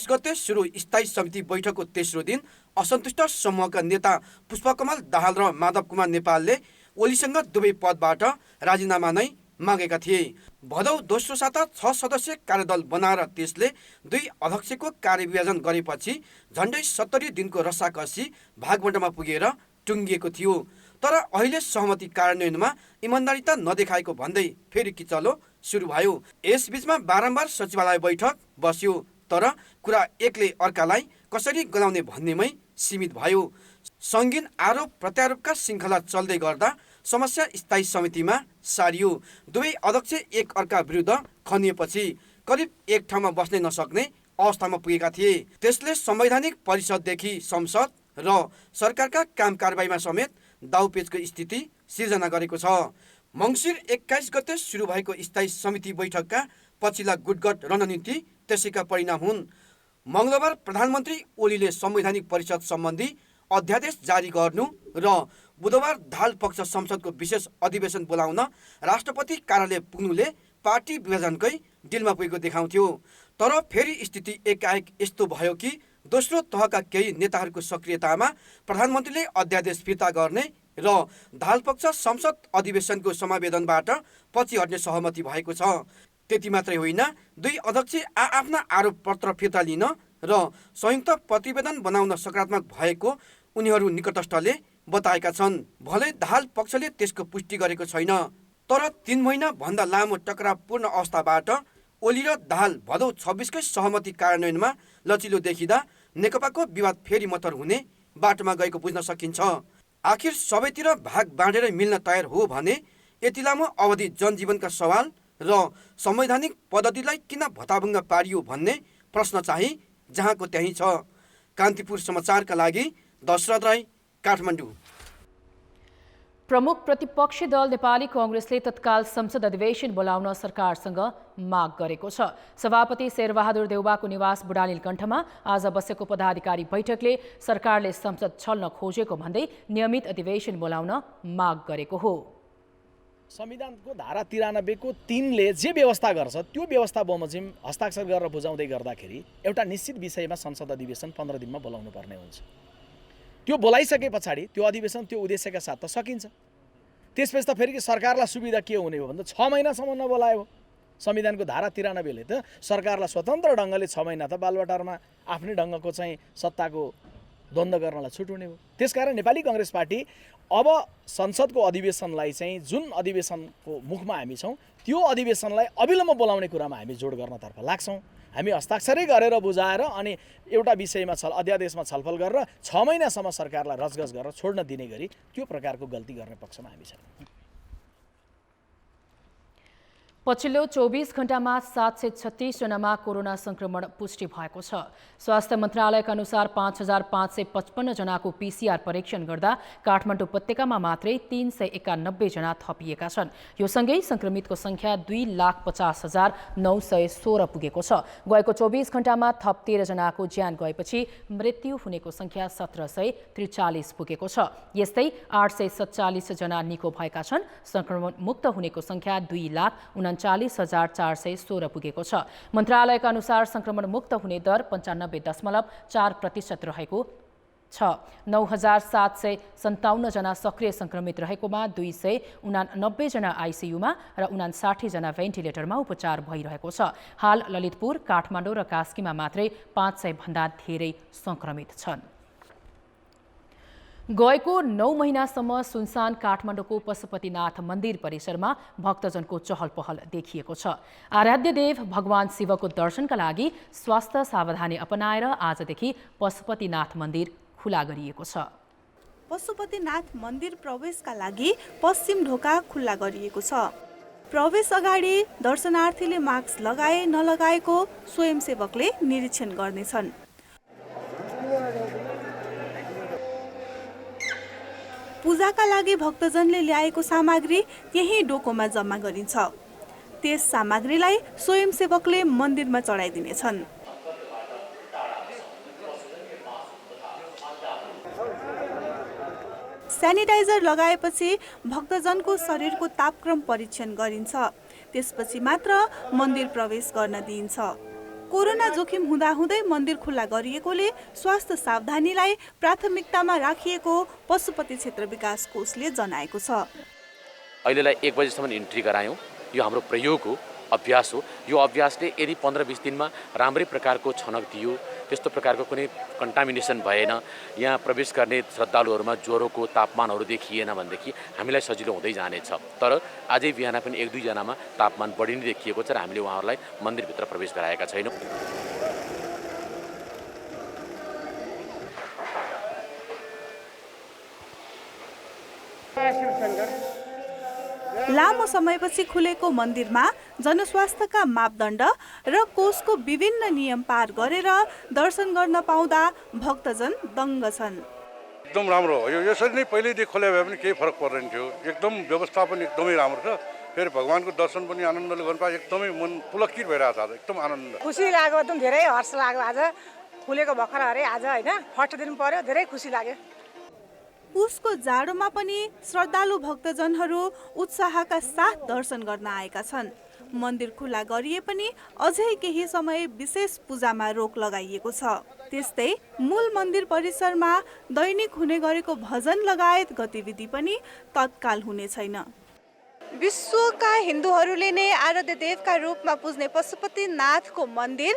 गते सुरु स्थायी समिति बैठकको तेस्रो दिन असन्तुष्ट समूहका नेता पुष्पकमल दाहाल र माधव कुमार नेपालले ओलीसँग दुवै पदबाट राजीनामा नै मागेका थिए। भदौ दोस्रो साता 6 सदस्यीय कार्यदल बनाएर त्यसले 2 अध्यक्षको कार्यविभाजन गरेपछि झन्डै 70 दिनको रसाकसी भागबण्डामा पुगेर टुङ्गिएको थियो। तर अहिले सहमति कार्यान्वयनमा इमान्दारिता नदेखाएको भन्दै फेरि किचलो सुरु भयो। यसबीचमा बारम्बार सचिवालय बैठक बस्यो, तर कुरा एकले अर्कालाई कसरी गलाउने भन्नेमै सीमित भयो। सङ्गीन आरोप प्रत्यारोपका श्रृङ्खला चल्दै गर्दा समस्या स्थायी समितिमा सारियो। दुवै अध्यक्ष एक अर्का विरुद्ध खनिएपछि करिब एक ठाउँमा बस्नै नसक्ने अवस्थामा पुगेका थिए। त्यसले संवैधानिक परिषददेखि संसद र सरकारका काम कारबाहीमा समेत दाउपेचको स्थिति सिर्जना गरेको छ। मङ्सिर 21 गते सुरु भएको स्थायी समिति बैठकका पछिल्ला गुटगट रणनीति त्यसैका परिणाम हुन्। मङ्गलबार प्रधानमन्त्री ओलीले संवैधानिक परिषद सम्बन्धी अध्यादेश जारी गर्नु र बुधबार दाहाल पक्ष संसदको विशेष अधिवेशन बोलाउन राष्ट्रपति कार्यालय पुग्नुले पार्टी विभाजनकै डिलमा पुगेको देखाउँथ्यो। तर फेरि स्थिति एकाएक यस्तो भयो कि दोस्रो तहका केही नेताहरूको सक्रियतामा प्रधानमन्त्रीले अध्यादेश फिर्ता गर्ने र दाहाल पक्ष संसद अधिवेशनको समावेदनबाट पछि हट्ने सहमति भएको छ। त्यति मात्रै होइन, दुई अध्यक्ष आफ्ना आरोप पत्र फिर्ता लिन र संयुक्त प्रतिवेदन बनाउन सकारात्मक भएको उनीहरू निकटस्थले बताएका छन्। भले दाहाल पक्षले त्यसको पुष्टि गरेको छैन, तर 3 महिना भन्दा लामो टकरावपूर्ण अवस्थाबाट ओली र दाहाल भदौ 26कै सहमति कार्यान्वयनमा लचिलो देखिँदा नेकपाको विवाद फेरि मत्तर हुने बाटोमा गएको बुझ्न सकिन्छ। आखिर सबैतिर भाग बाँडेर मिल्न तयार हो भने यति लामो अवधि जनजीवनका सवाल र संवैधानिक पद्धतिलाई किन भताभुङ्ग पारियो भन्ने प्रश्न चाहिँ जहाँको त्यही छ। कान्तिपुर समाचारका लागि दशरथ राई, काठमाडौँ। प्रमुख प्रतिपक्षी दल नेपाली कांग्रेसले तत्काल संसद अधिवेशन बोलाउन सरकारसँग माग गरेको छ। सभापति शेरबहादुर देउवाको निवास बुढानीलकण्ठमा आज बसेको पदाधिकारी बैठकले सरकारले संसद छल्न खोजेको भन्दै नियमित अधिवेशन बोलाउन माग गरेको हो। संविधानको धारा 93 को 3 ले जे व्यवस्था गर्छ त्यो व्यवस्था बमोजिम हस्ताक्षर गरेर बुझाउँदै गर्दाखेरि एउटा निश्चित विषयमा संसद अधिवेशन 15 दिनमा बोलाउनु पर्ने हुन्छ। त्यो बोलाइसके पछाडि त्यो अधिवेशन त्यो उद्देश्यका साथ त सकिन्छ। त्यसपछि त फेरि सरकारलाई सुविधा के हुने हो भन्दा 6 महिनासम्म नबोलायो। संविधानको धारा 93 ले त सरकारलाई स्वतन्त्र ढङ्गले 6 महिना त बालुवाटारमा आफ्नै ढङ्गको चाहिँ सत्ताको द्वन्द्व गर्नलाई छुट हुने हो। त्यसकारण नेपाली कांग्रेस पार्टी अब संसदको अधिवेशनलाई चाहिँ जुन अधिवेशनको मुखमा हामी छौँ त्यो अधिवेशनलाई अविलम्ब बोलाउने कुरामा हामी जोड गर्नतर्फ लाग्छौँ। हामी हस्ताक्षरै गरेर बुझाएर अनि एउटा विषयमा अध्यादेशमा छलफल गरेर 6 महिनासम्म सरकारलाई रजगज गरेर छोड्न दिने गरी त्यो प्रकारको गल्ती गर्ने पक्षमा हामी छौँ। पछिल्लो 24 घण्टामा 736 जनामा कोरोना संक्रमण पुष्टि भएको छ। स्वास्थ्य मन्त्रालयका अनुसार 5555 जनाको पीसीआर परीक्षण गर्दा काठमाडौँ उपत्यकामा मात्रै 391 जना थपिएका छन्। यो सँगै संक्रमितको संख्या 2,50,916 पुगेको छ। गएको 24 घण्टामा थप 13 जनाको ज्यान गएपछि मृत्यु हुनेको संख्या 1743 पुगेको छ। यस्तै 847 जना निको भएका छन्। संक्रमण मुक्त हुनेको संख्या 2,39,416 पुगेको छ। मन्त्रालयका अनुसार संक्रमण मुक्त हुने दर 95.4% रहेको छ। 9,757 जना सक्रिय संक्रमित रहेकोमा 289 जना आइसियुमा र 59 जना भेन्टिलेटरमा उपचार भइरहेको छ। हाल ललितपुर, काठमाडौँ र कास्कीमा मात्रै 500 भन्दा धेरै संक्रमित छन्। गएको 9 महिनासम्म सुनसान काठमाडौँको पशुपतिनाथ मन्दिर परिसरमा भक्तजनको चहल पहल देखिएको छ। आराध्य देव भगवान शिवको दर्शनका लागि स्वास्थ्य सावधानी अपनाएर आजदेखि पशुपतिनाथ मन्दिर खुला गरिएको छ। पशुपतिनाथ मन्दिर प्रवेशका लागि पश्चिम ढोका खुल्ला गरिएको छ। प्रवेश अगाडि दर्शनार्थीले मास्क लगाए नलगाएको स्वयंसेवकले निरीक्षण गर्नेछन्। पूजाका लागि भक्तजनले ल्याएको सामग्री यही डोकोमा जम्मा गरिन्छ। त्यस सामग्रीलाई स्वयंसेवकले मन्दिरमा चढाइदिनेछन्। स्यानिटाइजर लगाएपछि भक्तजनको शरीरको तापक्रम परीक्षण गरिन्छ। त्यसपछि मात्र मन्दिर प्रवेश गर्न दिइन्छ। कोरोना जोखिम हुँदाहुँदै मन्दिर खुल्ला गरिएकोले स्वास्थ्य सावधानीलाई प्राथमिकतामा राखिएको पशुपति क्षेत्र विकास कोषले जनाएको छ। अहिलेलाई 1 बजेसम्म इन्ट्री गरायौँ। यो हाम्रो प्रयोग हो, अभ्यास हो। यो अभ्यासले यदि 15-20 दिनमा राम्रै प्रकारको छनक दियो, त्यस्तो प्रकारको कुनै कन्टामिनेसन भएन, यहाँ प्रवेश गर्ने श्रद्धालुहरूमा ज्वरोको तापमानहरू देखिएन भनेदेखि हामीलाई सजिलो हुँदै जानेछ। तर आजै बिहान पनि 1-2 जनामा तापमान बढी नै देखिएको छ र हामीले उहाँहरूलाई मन्दिरभित्र प्रवेश गराएका छैनौँ। लामो समयपछि खुलेको मन्दिरमा जनस्वास्थ्यका मापदण्ड र कोषको विभिन्न नियम पार गरेर दर्शन गर्न पाउँदा भक्तजन दङ्ग छन्। एकदम राम्रो हो। यो यसरी नै पहिल्यैदेखि खोले भए पनि केही फरक पर्दैन थियो। एकदम व्यवस्थापन एकदमै राम्रो छ। फेरि भगवानको दर्शन पनि आनन्दले गर्न पाए एकदमै मन पुलकित भइरहेछ आज एकदम आनन्द खुसी लाग्यो एकदम धेरै हर्ष लाग्यो आज फुलेको भर्खर अरे आज होइन फर्स्ट दिन पर्यो धेरै खुसी लाग्यो पुसको जाडोमा पनि श्रद्धालु भक्तजनहरू उत्साहका साथ दर्शन गर्न आएका छन् मन्दिर खुला गरिए पनि अझै केही समय विशेष पूजामा रोक लगाइएको छ त्यस्तै मूल मन्दिर परिसरमा दैनिक हुने गरेको भजन लगायत गतिविधि पनि तत्काल हुने छैन विश्वका हिन्दूहरूले नै आराध्य देवका रूपमा पुज्ने पशुपतिनाथको मन्दिर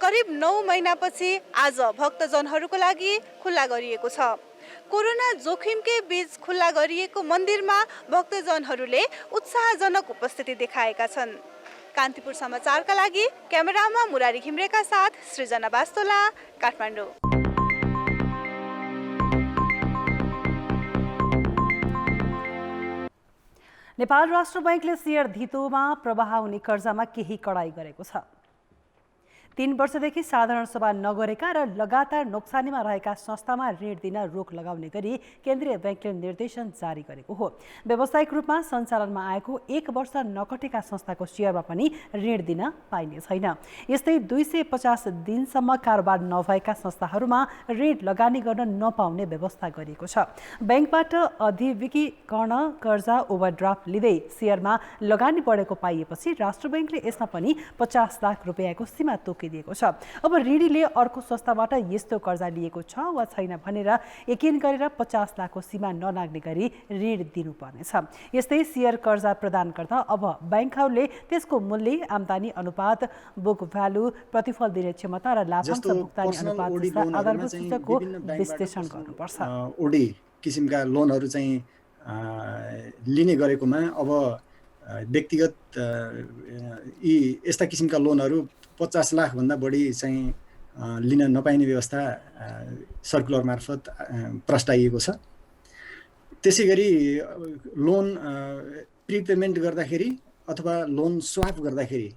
करिब 9 महिनापछि आज भक्तजनहरूको लागि खुला गरिएको छ कोरोना जोखिमकै बीच खुला गरिएको मन्दिरमा भक्तजनहरूले उत्साहजनक उपस्थिति देखाएका छन् कान्तिपुर समाचारका लागि क्यामेरामा मुरारी घिम्रेका साथ सृजना बास्तोला काठमाडौँ नेपाल राष्ट्र बैंकले शेयर धितोमा प्रवाह हुने कर्जामा केही कडाई गरेको छ 3 वर्षदेखि साधारण सभा नगरेका र लगातार नोक्सानीमा रहेका संस्थामा ऋण दिन रोक लगाउने गरी केन्द्रीय बैंकले निर्देशन जारी गरेको हो व्यावसायिक रूपमा सञ्चालनमा आएको 1 वर्ष नकटेका संस्थाको शेयरमा पनि ऋण दिन पाइने छैन यस्तै 250 दिनसम्म कारोबार नभएका संस्थाहरूमा ऋण लगानी गर्न नपाउने व्यवस्था गरिएको छ बैंकबाट अधिविकीकरण कर्जा ओभरड्राफ्ट लिँदै शेयरमा लगानी बढेको पाइएपछि राष्ट्र बैंकले यसमा पनि 50 लाख रुपैयाँको सीमा दिएको छ अब ऋणीले अर्को संस्थाबाट यस्तो कर्जा लिएको छ वा छैन भनेर यकिन गरेर 50 लाखको सीमा ननाग्ने गरी ऋण दिनुपर्नेछ यस्तै शेयर कर्जा प्रदान गर्दा अब बैंकहरूले त्यसको मूल्य आम्दानी अनुपात बुक भ्यालु प्रतिफल दिने क्षमता र लाभांश भुक्तानी अनुपात जस्ता आधारभूत सूचकको विश्लेषण गर्नुपर्छ ओडी किसिमका लोनहरू चाहिँ लिने गरेकोमा अब व्यक्तिगत यी यस्ता किसिमका लोनहरू 50 लाख भन्दा बढी चाहिँ लिन नपाइने व्यवस्था सर्कुलर मार्फत प्रस्ताविएको छ त्यसैगरी लोन प्रिपेमेन्ट गर्दाखेरि अथवा लोन स्वाप गर्दाखेरि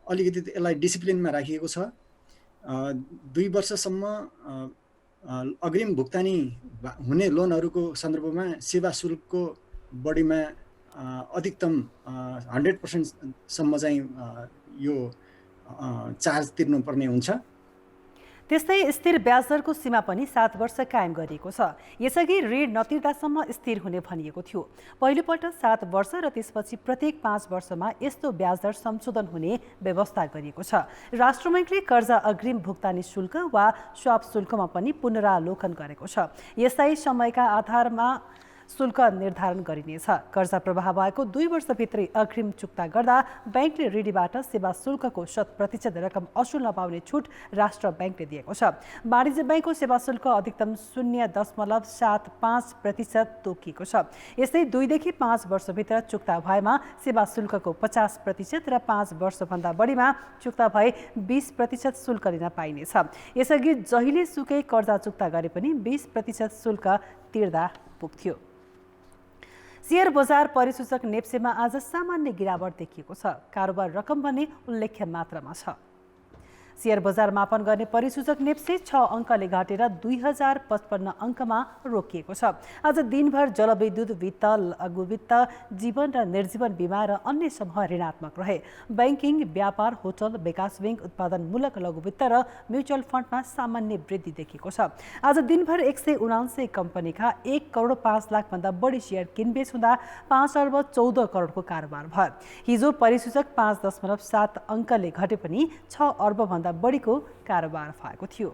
अलिकति यसलाई डिसिप्लिनमा राखिएको छ 2 वर्षसम्म अग्रिम भुक्तानी हुने लोनहरूको सन्दर्भमा सेवा शुल्कको बढीमा अधिकतम 100% सम्म चाहिँ यो चार्ज तिर्नुपर्ने हुन्छ त्यस्तै स्थिर ब्याज दरको सीमा पनि 7 वर्ष कायम गरिएको छ यसअघि ऋण नतिर्दासम्म स्थिर हुने भनिएको थियो पहिलोपल्ट 7 वर्ष र त्यसपछि प्रत्येक 5 वर्षमा यस्तो ब्याज दर संशोधन हुने व्यवस्था गरिएको छ राष्ट्र बैंकले कर्जा अग्रिम भुक्तानी शुल्क वा स्वाप शुल्कमा पनि पुनरावलोकन गरेको छ यसलाई समयका आधारमा शुल्क निर्धारण गरिनेछ कर्जा प्रवाह भएको 2 वर्षभित्रै अग्रिम चुक्ता गर्दा बैंकले ऋणीबाट सेवा शुल्कको 100% रकम असुल नपाउने छुट राष्ट्र बैंकले दिएको छ वाणिज्य बैंकको सेवा शुल्क अधिकतम 0.75% तोकिएको छ यस्तै 2 देखि 5 वर्षभित्र चुक्ता भएमा सेवा शुल्कको 50% र 5 वर्षभन्दा बढीमा चुक्ता भए 20% शुल्क लिन पाइनेछ यसअघि जहिले सुकै कर्जा चुक्ता गरे पनि 20% शुल्क तिर्दा पुग्थ्यो शेयर बजार परिसूचक नेप्सेमा आज सामान्य गिरावट देखिएको छ कारोबार रकम भने उल्लेख्य मात्रामा छ शेयर बजार मापन गर्ने परिसूचक नेप्से 6 अङ्कले घटेर 2055 अङ्कमा रोकिएको छ आज दिनभर जलविद्युत वित्त लघु वित्त जीवन र निर्जीवन बीमा र अन्य समूह ऋणात्मक रहे बैंकिङ व्यापार होटल विकास बैंक उत्पादनमूलक लघु वित्त र म्युचुअल फन्डमा सामान्य वृद्धि देखिएको छ आज दिनभर 179 कम्पनीका 1 करोड 5 लाख भन्दा बढी शेयर किनबेच हुँदा 5 अर्ब 14 करोडको कारोबार भयो हिजो परिसूचक 5.7 अङ्कले घटे पनि 6 अर्ब भन्दा बढीको कारोबार भएको थियो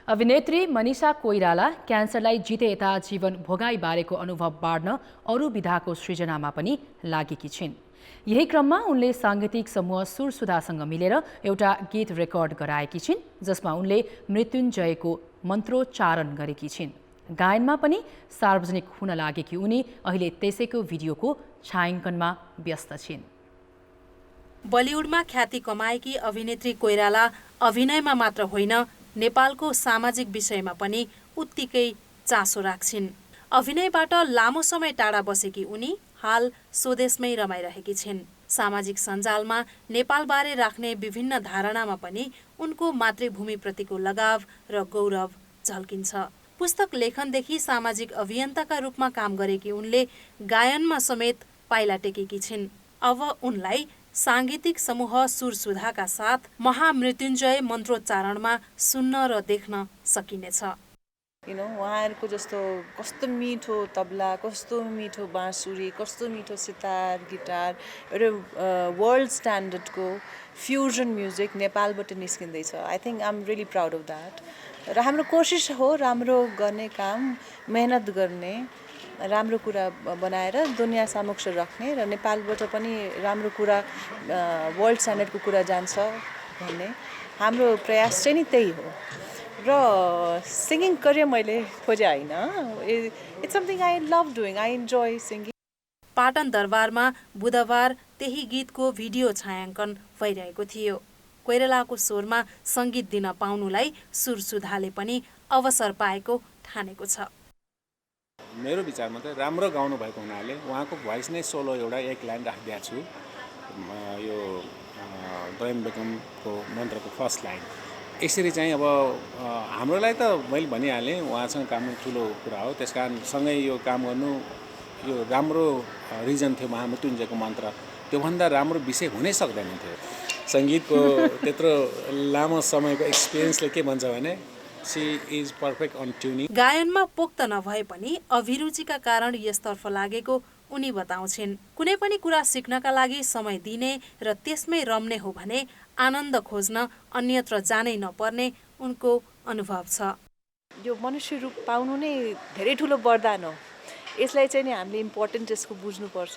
अभिनेत्री मनिषा कोइराला क्यान्सरलाई जिते यता जीवन भोगाई बारेको अनुभव बाँड्न अरू विधाको सृजनामा पनि लागेकी छिन् यही क्रममा उनले साङ्गीतिक समूह सुरसुधासँग मिलेर एउटा गीत रेकर्ड गराएकी छिन् जसमा उनले मृत्युञ्जयको मन्त्रोच्चारण गरेकी छिन् गायनमा पनि सार्वजनिक हुन लागेकी उनी अहिले त्यसैको भिडियोको छायाङ्कनमा व्यस्त छिन् बलिउडमा ख्याति कमाएकी अभिनेत्री कोइराला अभिनयमा मात्र होइन नेपालको सामाजिक विषयमा पनि उत्तिकै चासो राख्छिन् अभिनयबाट लामो समय टाढा बसेकी उनी हाल स्वदेशमै रमाइरहेकी छिन् सामाजिक सञ्जालमा नेपालबारे राख्ने विभिन्न धारणामा पनि उनको मातृभूमिप्रतिको लगाव र गौरव झल्किन्छ पुस्तक लेखनदेखि सामाजिक अभियन्ताका रूपमा काम गरेकी उनले गायनमा समेत पाइला टेकेकी छिन्। अब उनलाई साङ्गीतिक समूह सुरसुधाका साथ महामृत्युञ्जय मन्त्रोच्चारणमा सुन्न र देख्न सकिनेछ। उहाँहरूको जस्तो कस्तो मिठो तबला, कस्तो मिठो बाँसुरी, कस्तो मिठो सितार, गिटार, एउटा वर्ल्ड स्ट्यान्डर्डको फ्युजन म्युजिक नेपालबाट निस्किँदैछ। I think I am really proud of that. र हाम्रो कोसिस हो राम्रो गर्ने काम, मेहनत गर्ने, राम्रो कुरा बनाएर दुनियाँ समक्ष राख्ने र नेपालबाट पनि राम्रो कुरा वर्ल्ड स्ट्यान्डर्डको कुरा जान्छ भन्ने हाम्रो प्रयास चाहिँ नि त्यही हो। र सिङ्गिङ करियर मैले खोजे होइन, it's something I love doing, I enjoy singing. Patan दरबारमा बुधबार त्यही गीतको भिडियो छायाङ्कन भइरहेको थियो। कोइरालाको स्वरमा सङ्गीत दिन पाउनुलाई सुरसुधाले पनि अवसर पाएको ठानेको छ। मेरो विचारमा त राम्रो गाउनु भएको हुनाले उहाँको भोइस नै सोलो एउटा एक लाइन राखिदिएको छु। यो दयम बेगमको मन्त्रको फर्स्ट लाइन यसरी चाहिँ अब हाम्रोलाई त मैले भनिहालेँ उहाँसँग काम ठुलो कुरा हो, त्यस कारण सँगै यो काम गर्नु यो राम्रो रिजन थियो। महामृत्युञ्जयको मन्त्र त्योभन्दा राम्रो विषय हुनै सक्दैन थियो। सङ्गीतको त्यत्रो लामो समयको एक्सपिरियन्सले के भन्छ भने she is perfect on tuning. गायनमा पोख्त नभए पनि अभिरुचिका कारण यसतर्फ लागेको उनी बताउँछिन्। कुनै पनि कुरा सिक्नका लागि समय दिने र त्यसमै रम्ने हो भने आनन्द खोज्न अन्यत्र जानै नपर्ने उनको अनुभव छ। यो मनुष्य रूप पाउनु नै धेरै ठुलो वरदान हो। यसलाई चाहिँ नि हामीले इम्पोर्टेन्ट यसको बुझ्नुपर्छ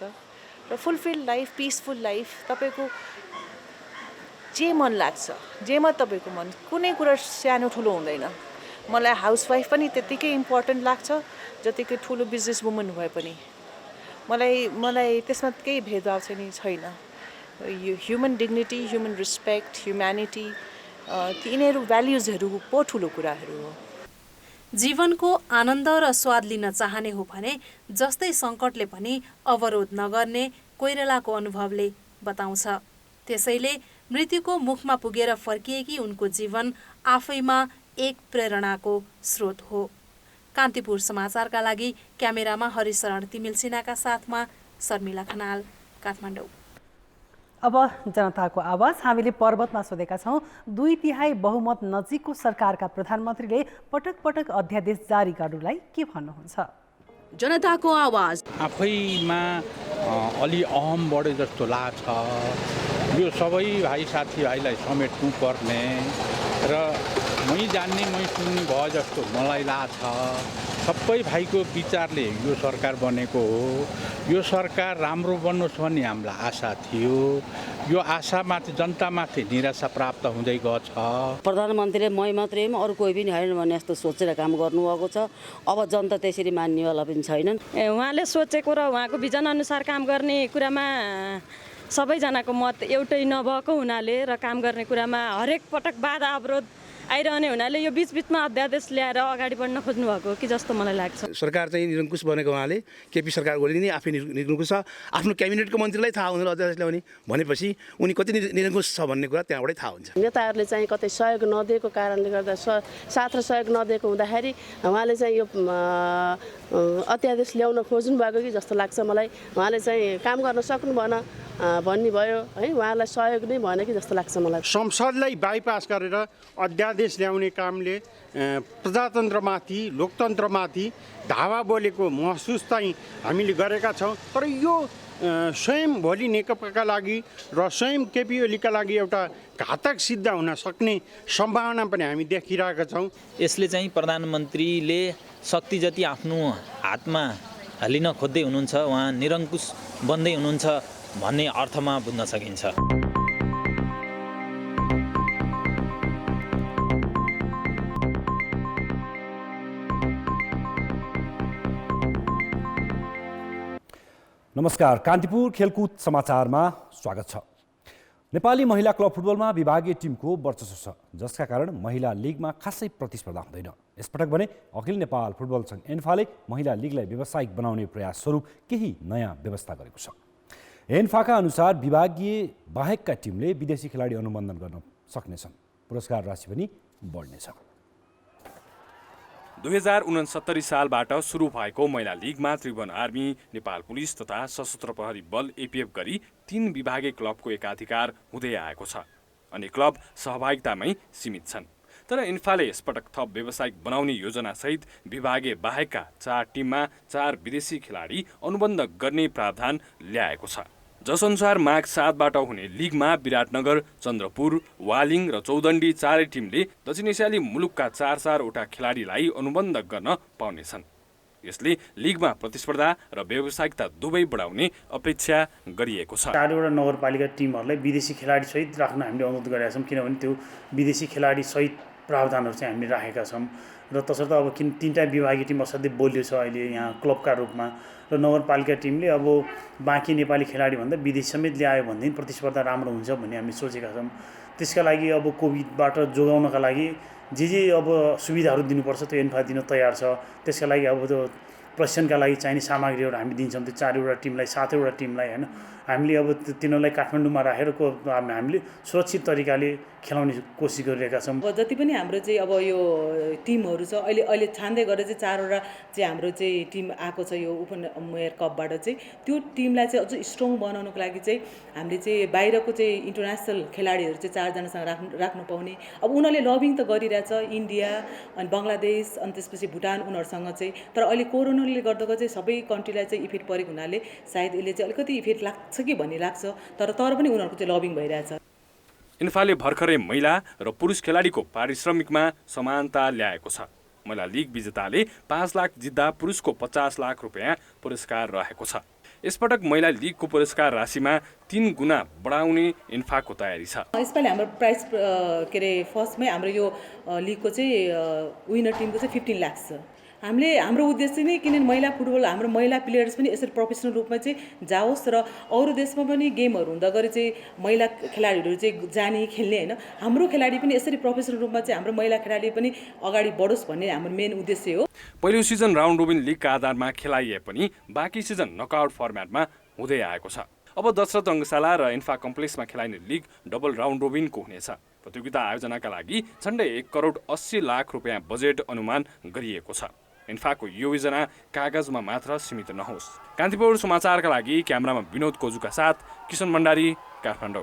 र फुलफिल लाइफ, पिसफुल लाइफ, तपाईँको जे मन लाग्छ, जेमा तपाईँको मन, कुनै कुरा सानो ठुलो हुँदैन। मलाई हाउसवाइफ पनि त्यत्तिकै इम्पोर्टेन्ट लाग्छ जतिकै ठुलो बिजनेस वुमन भए पनि। मलाई त्यसमा केही भेदभाव चाहिँ छैन। यो human dignity, human respect, humanity, तिनीहरू भ्याल्युजहरू पो ठुलो कुराहरू हो। जीवनको आनन्द र स्वाद लिन चाहने हो भने जस्तै सङ्कटले पनि अवरोध नगर्ने कोइरालाको अनुभवले बताउँछ। त्यसैले मृत्युको मुखमा पुगेर फर्किएकी उनको जीवन आफैमा एक प्रेरणाको स्रोत हो। कान्तिपुर समाचारका लागि क्यामेरामा हरिशरण तिमिल सिन्हाका साथमा शर्मिला खनाल, काठमाडौँ। अब जनताको आवाज हामीले पर्वतमा सोधेका छौँ। 2/3 बहुमत नजिकको सरकारका प्रधानमन्त्रीले पटक पटक अध्यादेश जारी गर्नुलाई के भन्नुहुन्छ? जनताको आवाज आफैमा अलि अहम बढे जस्तो लाग्छ। यो सबै भाइ साथीभाइलाई समेट्नु पर्ने र मै जान्ने मै सुन्ने भयो जस्तो मलाई लाग्छ। सबै भाइको विचारले यो सरकार बनेको हो। यो सरकार राम्रो बन्नुहोस् भन्ने हामीलाई आशा थियो। यो आशामाथि जनतामाथि निराशा प्राप्त हुँदै गछ। प्रधानमन्त्रीले मै मात्रै अरू कोही पनि होइन भन्ने जस्तो सोचेर काम गर्नुभएको छ। अब जनता त्यसरी मान्नेवाला पनि छैनन्। उहाँले सोचेको र उहाँको भिजन अनुसार काम गर्ने कुरामा सबैजनाको मत एउटै नभएको हुनाले र काम गर्ने कुरामा हरेक पटक बाधा अवरोध आइरहने हुनाले यो बिचबिचमा अध्यादेश ल्याएर अगाडि बढ्न खोज्नु भएको कि जस्तो मलाई लाग्छ। सरकार चाहिँ निरङ्कुश बनेको उहाँले केपी सरकार ओली नै आफै निरङ्कुश छ। आफ्नो क्याबिनेटको मन्त्रीलाई थाहा हुँदैन अध्यादेश ल्याउने भनेपछि उनी कति निरङ्कुश छ भन्ने कुरा त्यहाँबाटै थाहा हुन्छ। नेताहरूले चाहिँ कतै सहयोग नदिएको कारणले गर्दा साथ र सहयोग नदिएको हुँदाखेरि उहाँले चाहिँ यो अध्यादेश ल्याउन खोज्नु भएको कि जस्तो लाग्छ मलाई। उहाँले चाहिँ काम गर्न सक्नु भएन भन्ने भयो है, उहाँलाई सहयोग नै भएन कि जस्तो लाग्छ मलाई। संसदलाई बाइपास गरेर अध्यादेश ल्याउने कामले प्रजातन्त्रमाथि, लोकतन्त्रमाथि धावा बोलेको महसुस चाहिँ हामीले गरेका छौँ। तर यो स्वयं भोलि नेकपाका लागि र स्वयं केपी ओलीका लागि एउटा घातक सिद्ध हुन सक्ने सम्भावना पनि हामी देखिरहेका छौँ। यसले चाहिँ प्रधानमन्त्रीले शक्ति जति आफ्नो हातमा लिन खोज्दै हुनुहुन्छ, उहाँ निरङ्कुश बन्दै हुनुहुन्छ भन्ने अर्थमा बुझ्न सकिन्छ। नमस्कार, कान्तिपुर खेलकुद समाचारमा स्वागत छ। नेपाली महिला क्लब फुटबलमा विभागीय टिमको वर्चस्व छ, जसका कारण महिला लिगमा खासै प्रतिस्पर्धा हुँदैन। यसपटक भने अखिल नेपाल फुटबल सङ्घ एन्फाले महिला लिगलाई व्यावसायिक बनाउने प्रयास स्वरूप केही नयाँ व्यवस्था गरेको छ। एन्फाका अनुसार विभागीय बाहेकका टिमले विदेशी खेलाडी अनुबन्धन गर्न सक्नेछन्। पुरस्कार राशि पनि बढ्नेछ। 2069 सालबाट सुरु भएको महिला लिगमा त्रिभुवन आर्मी, नेपाल पुलिस तथा सशस्त्र प्रहरी बल एपीएफ गरी 3 विभागीय क्लबको एकाधिकार हुँदै आएको छ। अनि क्लब सहभागितामै सीमित छन्। तर इन्फाले यसपटक थप व्यावसायिक बनाउने योजनासहित विभागीय बाहेकका 4 टिममा 4 विदेशी खेलाडी अनुबन्ध गर्ने प्रावधान ल्याएको छ। जसअनुसार माघ 7बाट हुने लिगमा विराटनगर, चन्द्रपुर, वालिङ र चौदण्डी चारै टिमले दक्षिण एसियाली मुलुकका 4-4 वटा खेलाडीलाई अनुबन्ध गर्न पाउनेछन्। यसले लिगमा प्रतिस्पर्धा र व्यावसायिकता दुवै बढाउने अपेक्षा गरिएको छ। 4 वटा नगरपालिका टिमहरूलाई विदेशी खेलाडी सहित राख्न हामीले अनुरोध गरेका छौँ, किनभने त्यो विदेशी खेलाडी सहित प्रावधानहरू चाहिँ हामीले राखेका छौँ र तसर्थ अब किन 3टा विभागीय टिम असाध्यै बलियो छ अहिले यहाँ क्लबका रूपमा र नगरपालिका टिमले अब बाँकी नेपाली खेलाडीभन्दा विदेश समेत ल्यायो भनेदेखि प्रतिस्पर्धा राम्रो हुन्छ भन्ने हामी सोचेका छौँ। त्यसका लागि अब कोभिडबाट जोगाउनका लागि जे अब सुविधाहरू दिनुपर्छ त्यो इन्फा दिन तयार छ। त्यसका लागि अब त्यो प्रशिक्षणका लागि चाहिने सामग्रीहरू हामी दिन्छौँ त्यो 4 वटा टिमलाई, 7 वटा टिमलाई होइन। हामीले अब तिनीहरूलाई काठमाडौँमा राखेर हामीले सुरक्षित तरिकाले खेलाउने कोसिस गरिरहेका छौँ। जति पनि हाम्रो चाहिँ अब यो टिमहरू छ अहिले छान्दै गरेर चाहिँ 4 वटा चाहिँ हाम्रो चाहिँ टिम आएको छ यो मेयर कपबाट चाहिँ त्यो टिमलाई चाहिँ अझ स्ट्रङ बनाउनको लागि चाहिँ हामीले चाहिँ बाहिरको चाहिँ इन्टरनेसनल खेलाडीहरू चाहिँ 4 जनासँग राख्नु पाउने। अब उनीहरूले लबिङ त गरिरहेछ इन्डिया अनि बङ्गलादेश अनि त्यसपछि भुटान उनीहरूसँग चाहिँ, तर अहिले कोरोनाले गर्दाको चाहिँ सबै कन्ट्रीलाई चाहिँ इफेक्ट परेको हुनाले सायद यसले चाहिँ अलिकति इफेक्ट लाग्छ कि भन्ने लाग्छ, तर पनि उनीहरूको चाहिँ लबिङ भइरहेछ। इन्फाले भर्खरै महिला र पुरुष खेलाडीको पारिश्रमिकमा समानता ल्याएको छ। महिला लिग विजेताले 5 लाख जित्दा पुरुषको 50 लाख रुपियाँ पुरस्कार रहेको छ। यसपटक महिला लिगको पुरस्कार राशिमा 3 गुणा बढाउने इन्फाको तयारी छ। यसपालि हाम्रो प्राइस के अरे फर्स्टमै हाम्रो यो लिगको चाहिँ विनर टिमको चाहिँ 15 लाख छ। हाम्रो उद्देश्य नै किनभने महिला फुटबल हाम्रो महिला प्लेयर्स पनि यसरी प्रोफेसनल रूपमा चाहिँ जाओस् र अरू देशमा पनि गेमहरू हुँदा गरी चाहिँ महिला खेलाडीहरू चाहिँ जाने खेल्ने होइन, हाम्रो खेलाडी पनि यसरी प्रोफेसनल रूपमा चाहिँ हाम्रो महिला खेलाडी पनि अगाडि बढोस् भन्ने हाम्रो मेन उद्देश्य हो। पहिलो सिजन राउन्ड रोबिन लिगका आधारमा खेलाइए पनि बाँकी सिजन नकआउट फर्मेटमा हुँदै आएको छ। अब दशरथ रङ्गशाला र इन्फा कम्प्लेक्समा खेलाइने लिग डबल राउन्ड रोबिनको हुनेछ। प्रतियोगिता आयोजनाका लागि झन्डै 1 करोड 80 लाख रुपियाँ बजेट अनुमान गरिएको छ। इन्फाको यो योजना कागजमा मात्र सीमित नहोस्। कान्तिपुर समाचारका लागि क्यामेरामा विनोद कोजुका साथ किशन भण्डारी, काठमाडौँ।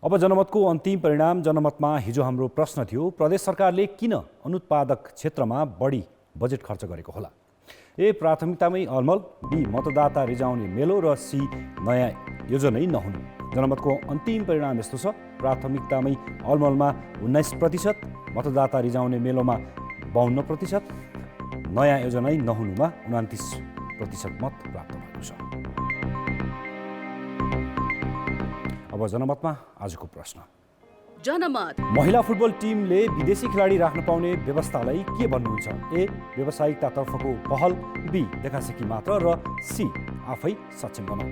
अब जनमतको अन्तिम परिणाम। जनमतमा हिजो हाम्रो प्रश्न थियो, प्रदेश सरकारले किन अनुत्पादक क्षेत्रमा बढी बजेट खर्च गरेको होला? ए, प्राथमिकतामै अलमल, बी, मतदाता रिजाउने मेलो र सी, नयाँ योजनै नहुनु। जनमतको अन्तिम परिणाम यस्तो छ, प्राथमिकतामै अलमलमा 19%, मतदाता रिजाउने मेलोमा 52%, नयाँ योजनै नहुनुमा 29% मत प्राप्त भएको छ। अब जनमतमा आजको प्रश्न। जनमत महिला फुटबल टिमले विदेशी खेलाडी राख्न पाउने व्यवस्थालाई के भन्नुहुन्छ? ए, व्यावसायिकतातर्फको पहल, बी, देखासेकी मात्र र सी, आफै सक्षम बनाऊ।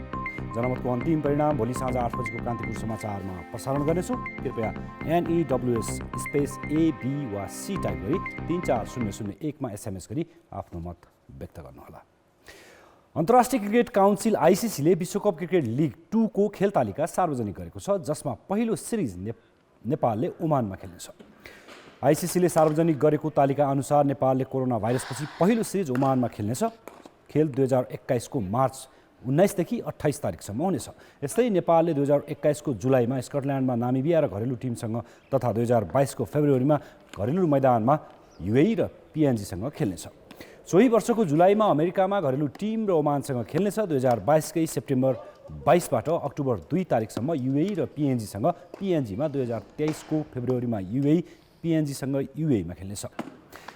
जनमतको अन्तिम परिणाम भोलि साँझ 8 बजेको कान्तिपुर समाचारमा प्रसारण गर्नेछौँ। कृपया NEWS स्पेस A, B वा C टाइप गरी 34001मा SMS गरी आफ्नो मत व्यक्त गर्नुहोला। अन्तर्राष्ट्रिय क्रिकेट काउन्सिल ICCले विश्वकप क्रिकेट लिग 2 को खेल तालिका सार्वजनिक गरेको छ, जसमा पहिलो सिरिज नेपालले ओमानमा खेल्नेछ। ICCले सार्वजनिक गरेको तालिका अनुसार नेपालले कोरोना भाइरसपछि पहिलो सिरिज ओमानमा खेल्नेछ। खेल 2021 को मार्च 19 देखि 28 तारिकसम्म हुनेछ। यस्तै नेपालले 2021 को जुलाईमा स्कटल्यान्डमा नामिबिया र घरेलु टिमसँग तथा 2022 को फेब्रुअरीमा घरेलु मैदानमा UAE र PNGसँग खेल्नेछ। सोही वर्षको जुलाईमा अमेरिकामा घरेलु टिम र ओमानसँग खेल्नेछ। 2022 कै सेप्टेम्बर 22बाट अक्टोबर 2 तारिकसम्म UAE र PNGसँग, PNGमा 2023 को फेब्रुअरीमा UAE, PNGसँग UAE मा खेल्नेछ।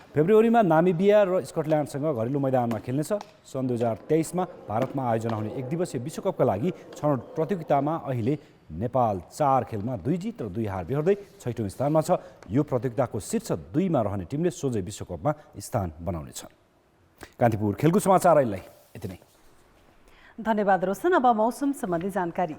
फेब्रुअरीमा नामिबिया र स्कटल्यान्डसँग घरेलु मैदानमा खेल्नेछ। सन् 2023 मा भारतमा आयोजना हुने 1 दिवसीय विश्वकपका लागि छनौट प्रतियोगितामा अहिले नेपाल 4 खेलमा 2 जित र 2 हार बेहोर्दै 6औं स्थानमा छ। यो प्रतियोगिताको शीर्ष 2 मा रहने टिमले सोझै विश्वकपमा स्थान बनाउनेछ। कान्तिपुर खेलकुद समाचार अहिले यति नै। धन्यवाद रोशन। अब मौसम सम्बन्धी जानकारी।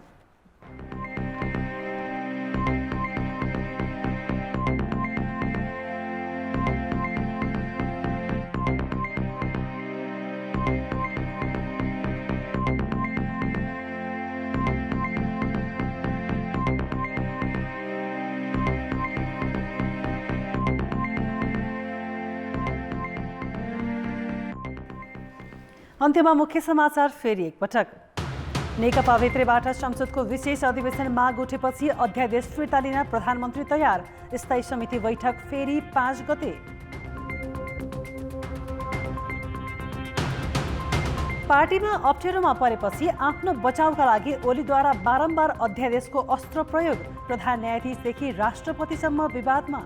अन्त्यमा मुख्य समाचार फेरि एकपटक। नेकपा भित्रैबाट संसदको विशेष अधिवेशन माग उठेपछि अध्यादेश फिर्ता लिन प्रधानमन्त्री तयार। स्थायी समिति बैठक फेरि 5 गते। पार्टीमा अप्ठ्यारोमा परेपछि आफ्नो बचाउका लागि ओलीद्वारा बारम्बार अध्यादेशको अस्त्र प्रयोग। प्रधान न्यायाधीशदेखि राष्ट्रपतिसम्म विवादमा।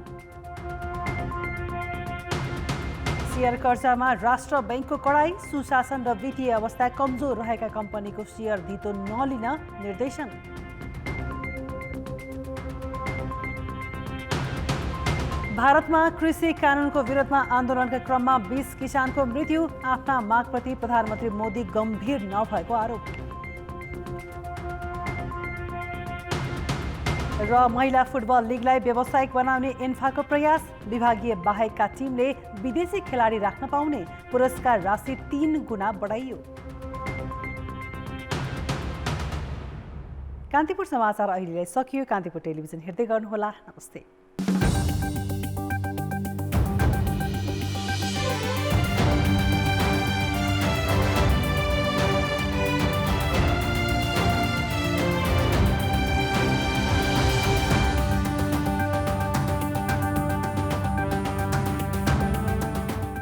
शेयर कर्जामा राष्ट्र बैंकको कडाई। सुशासन र वित्तीय अवस्था कमजोर रहेका कम्पनीको शेयर धितो नलिन निर्देशन। भारतमा कृषि कानुनको विरोधमा आन्दोलनका क्रममा 20 किसानको मृत्यु। आफ्ना मागप्रति प्रधानमन्त्री मोदी गम्भीर नभएको आरोप। र महिला फुटबल लिगलाई व्यावसायिक बनाउने इन्फाको प्रयास। विभागीय बाहेकका टिमले विदेशी खेलाडी राख्न पाउने। पुरस्कार राशि 3 गुणा बढाइयो। कान्तिपुर समाचार अहिलेलाई सकियो। कान्तिपुर टेलिभिजन हेर्दै गर्नुहोला। नमस्ते।